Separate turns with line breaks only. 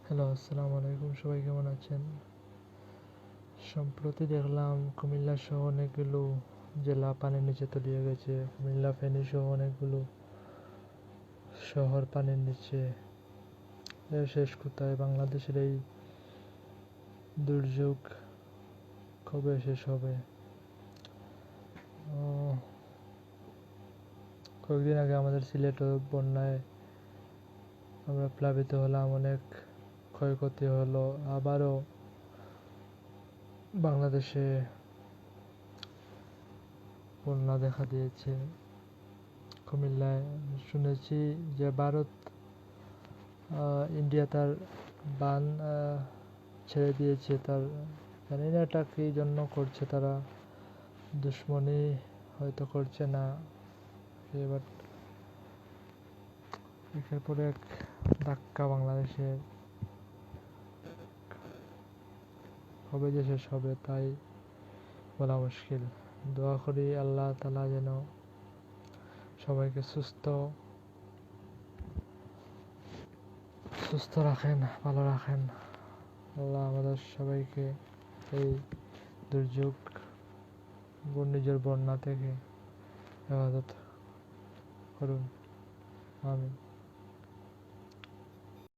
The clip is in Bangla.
হ্যালো, আসসালামু আলাইকুম। সবাই কেমন আছেন? সম্প্রতি দেখলাম কুমিল্লা সহ অনেকগুলো জেলা পানির নিচে তলিয়ে গেছে। কুমিল্লা, ফেনী সহ অনেকগুলো শহর পানির নিচে। এর শেষ কোথায়? বাংলাদেশের এই দুর্যোগ কবে শেষ হবে? কয়েকদিন আগে আমাদের সিলেটও বন্যায় আমরা প্লাবিত হলাম, অনেক ক্ষয়ক্ষতি হলো। আবারও বাংলাদেশে বন্যা দেখা দিয়েছে। কুমিল্লায় শুনেছি যে ভারত ইন্ডিয়া তার বান ছেড়ে দিয়েছে। তার জানি না এটা কি জন্য করছে, তারা দুশ্মনী হয়তো করছে না। এবার একের পর এক ধাক্কা বাংলাদেশের, কবে যে শেষ হবে তাই বলা মুশকিল। দোয়া করি আল্লাহ তাআলা যেন সবাইকে সুস্থ রাখেন, ভালো রাখেন। আল্লাহ আমাদের সবাইকে এই দুর্যোগ, ঘূর্ণিঝড়, বন্যা থেকে হেফাজত করুন। আমিন।